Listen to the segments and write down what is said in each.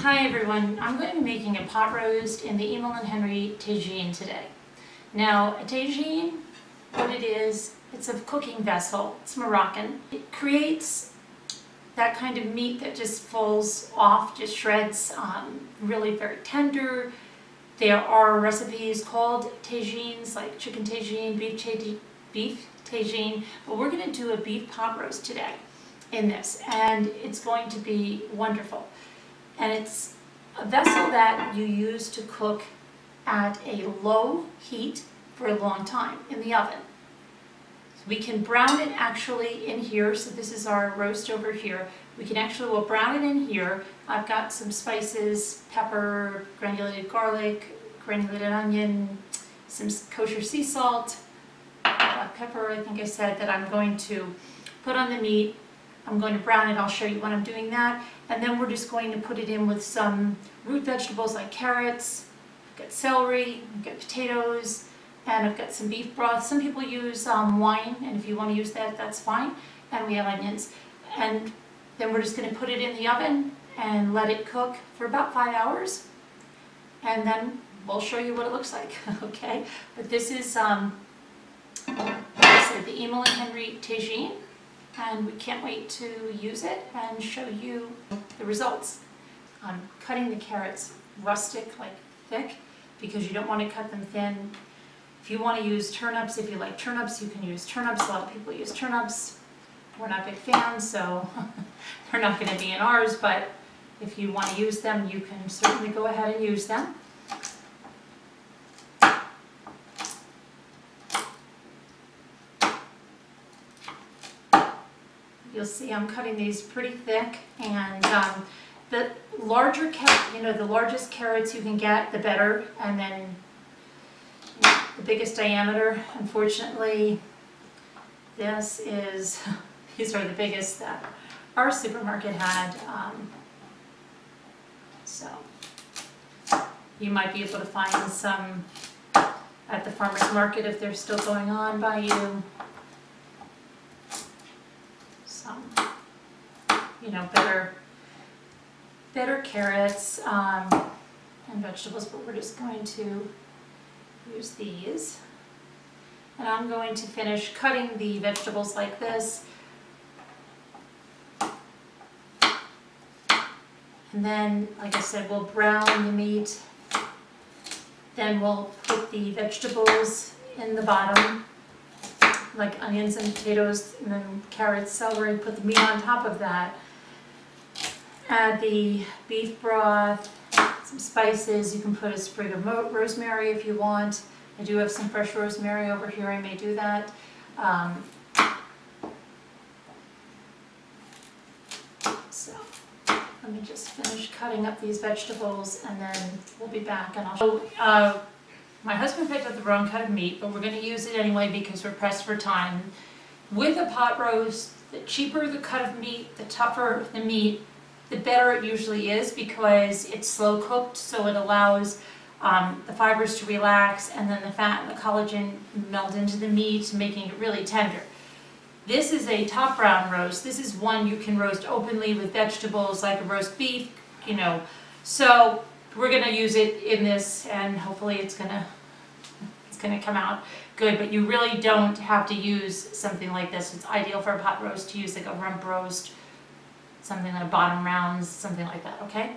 Hi everyone, I'm going to be making a pot roast in the Emile and Henry Tajine today. Now, a Tagine, what it is, it's a cooking vessel. It's Moroccan. It creates that kind of meat that just falls off, just shreds, really very tender. There are recipes called tagines, like chicken tagine, beef tagine, but we're going to do a beef pot roast today in this, and it's going to be wonderful. And it's a vessel that you use to cook at a low heat for a long time in the oven. So we can brown it actually in here. So this is our roast over here. We'll brown it in here. I've got some spices, pepper, granulated garlic, granulated onion, some kosher sea salt, black pepper, I think I said, that I'm going to put on the meat. I'm going to brown it. I'll show you when I'm doing that. And then we're just going to put it in with some root vegetables like carrots. I've got celery, I've got potatoes, and I've got some beef broth. Some people use wine, and if you want to use that, that's fine. And we have onions. And then we're just going to put it in the oven and let it cook for about 5 hours. And then we'll show you what it looks like, okay? But this is, like I said, the Emile and Henry Tajine. And we can't wait to use it and show you the results. I'm cutting the carrots rustic, like thick, because you don't want to cut them thin. If you want to use turnips, if you like turnips, you can use turnips. A lot of people use turnips. We're not big fans, so they're not going to be in ours, but if you want to use them, you can certainly go ahead and use them. You'll see I'm cutting these pretty thick, and the larger the largest carrots you can get, the better, and then the biggest diameter. Unfortunately, these are the biggest that our supermarket had. So you might be able to find some at the farmer's market if they're still going on by you. Some, better carrots and vegetables, but we're just going to use these. And I'm going to finish cutting the vegetables like this. And then, like I said, we'll brown the meat. Then we'll put the vegetables in the bottom, like onions and potatoes, and then carrots, celery, put the meat on top of that. Add the beef broth, some spices. You can put a sprig of rosemary if you want. I do have some fresh rosemary over here. I may do that. So let me just finish cutting up these vegetables, and then we'll be back and I'll show. My husband picked up the wrong cut of meat, but we're going to use it anyway because we're pressed for time. With a pot roast, the cheaper the cut of meat, the tougher the meat, the better it usually is, because it's slow cooked, so it allows the fibers to relax, and then the fat and the collagen meld into the meat, making it really tender. This is a top brown roast. This is one you can roast openly with vegetables like a roast beef, So we're going to use it in this, and hopefully it's going to come out good. But you really don't have to use something like this. It's ideal for a pot roast to use like a rump roast, something like a bottom rounds, something like that, okay?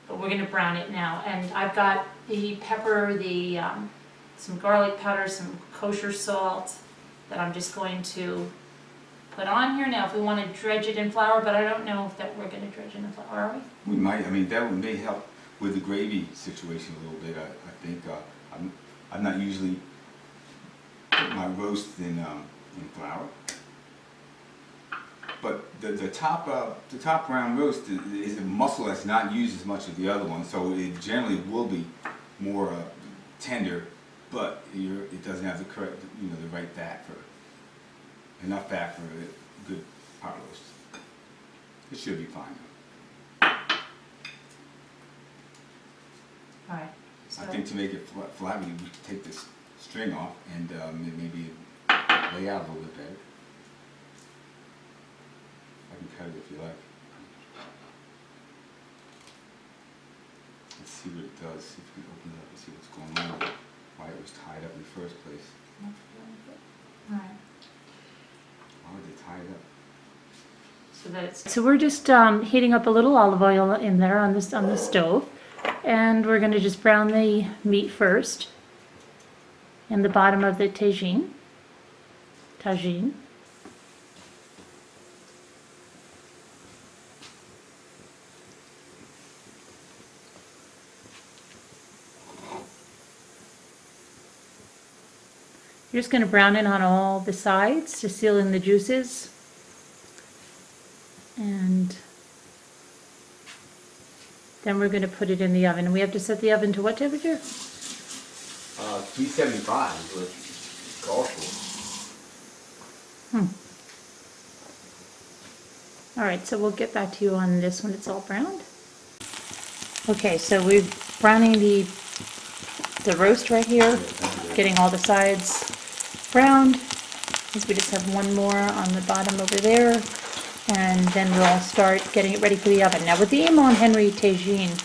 But we're going to brown it now. And I've got the pepper, some garlic powder, some kosher salt that I'm just going to put on here. Now, if we want to dredge it in flour, but I don't know if that we're going to dredge it in flour, are we? We might. I mean, that may help with the gravy situation a little bit. I think I'm not usually put my roast in flour, but the top round roast is a muscle that's not used as much as the other one, so it generally will be more tender, but it doesn't have the correct, the right fat enough fat for a good pot roast. It should be fine. All right. So I think to make it flat, we take this string off and maybe lay out a little bit better. I can cut it if you like. Let's see what it does. See if we can open it up and see what's going on. Why it was tied up in the first place. Right. Why would they tie it up? So we're just heating up a little olive oil in there on the stove, and we're going to just brown the meat first in the bottom of the tagine. You're just going to brown it on all the sides to seal in the juices. And then we're going to put it in the oven. We have to set the oven to what temperature? 375 is what it's called for. All right, so we'll get back to you on this when it's all browned. Okay, so we're browning the roast right here, getting all the sides browned. I think we just have one more on the bottom over there. And then we'll start getting it ready for the oven. Now with the Emile and Henry Tajine,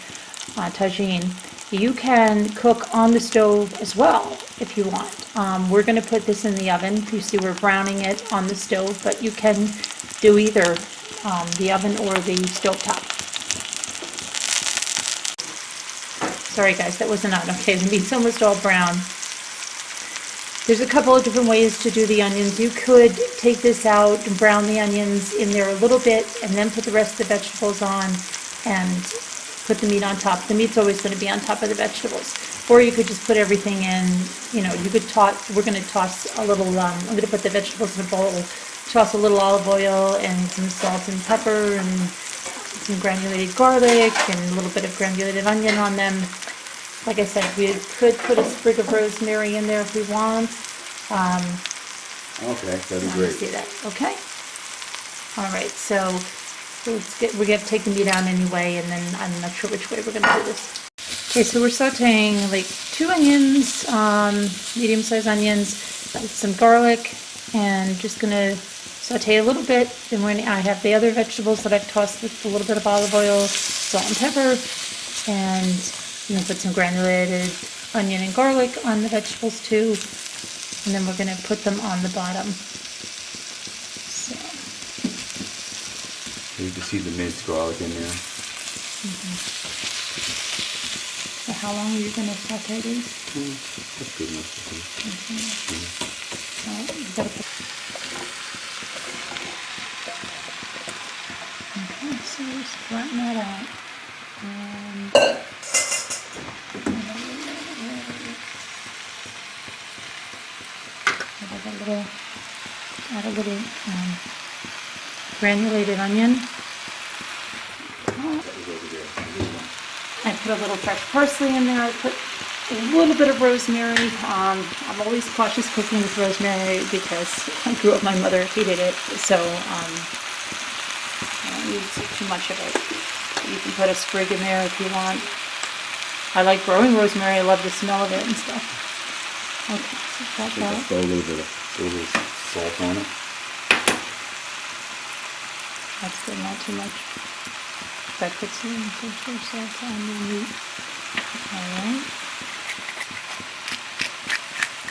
you can cook on the stove as well if you want. We're going to put this in the oven. You see we're browning it on the stove, but you can do either the oven or the stovetop. Sorry guys, that wasn't on. Okay, the meat's almost all brown. There's a couple of different ways to do the onions. You could take this out and brown the onions in there a little bit and then put the rest of the vegetables on and put the meat on top. The meat's always going to be on top of the vegetables. Or you could just put everything in, you could toss, we're going to toss a little, I'm going to put the vegetables in a bowl, toss a little olive oil and some salt and pepper and some granulated garlic and a little bit of granulated onion on them. Like I said, we could put a sprig of rosemary in there if we want. Okay, that'd be great. See that? Okay. All right, so we're going to take the meat out anyway, and then I'm not sure which way we're going to do this. Okay, so we're sauteing like 2 onions, medium-sized onions, with some garlic, and just going to saute a little bit. Then I have the other vegetables that I've tossed with a little bit of olive oil, salt and pepper, and I'm going to put some granulated onion and garlic on the vegetables too, and then we're going to put them on the bottom. So. You can see the minced garlic in there. So how long are you going to saute these? That's good enough. You gotta put... Okay, so just flatten that out. And add a little granulated onion. I put a little fresh parsley in there. I put a little bit of rosemary. I'm always cautious cooking with rosemary because I grew up, my mother hated it, so I don't use too much of it. You can put a sprig in there if you want. I like growing rosemary. I love the smell of it and stuff. Okay, so got that. Throw a little bit of salt on it. That's good, not too much. That puts some salt on the meat. Alright.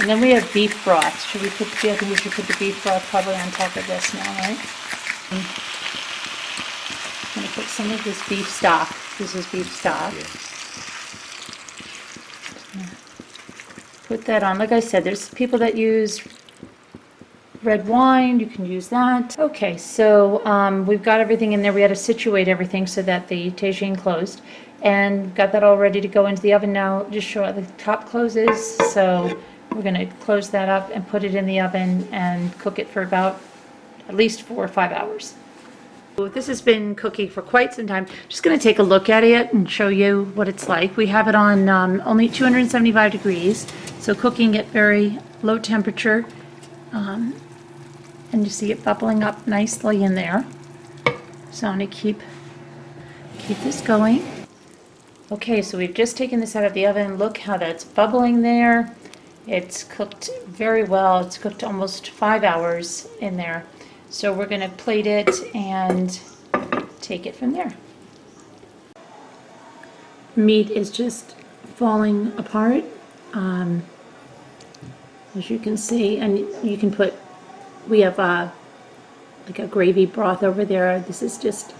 And then we have beef broth. I think we should put the beef broth probably on top of this now, right? I'm going to put some of this beef stock. This is beef stock. Yeah. Put that on. Like I said, there's people that use red wine. You can use that. Okay, so we've got everything in there. We had to situate everything so that the tagine closed. And got that all ready to go into the oven now. Just show how the top closes. So we're going to close that up and put it in the oven and cook it for about at least 4 or 5 hours. This has been cooking for quite some time. Just going to take a look at it and show you what it's like. We have it on only 275 degrees, so cooking at very low temperature. And you see it bubbling up nicely in there. So I'm going to keep this going. Okay, so we've just taken this out of the oven. Look how that's bubbling there. It's cooked very well. It's cooked almost 5 hours in there. So we're going to plate it and take it from there. meat is just falling apart, as you can see. And you can put, we have like a gravy broth over there. This is just,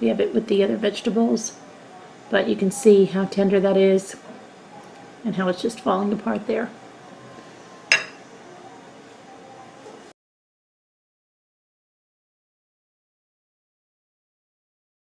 we have it with the other vegetables, but you can see how tender that is and how it's just falling apart there.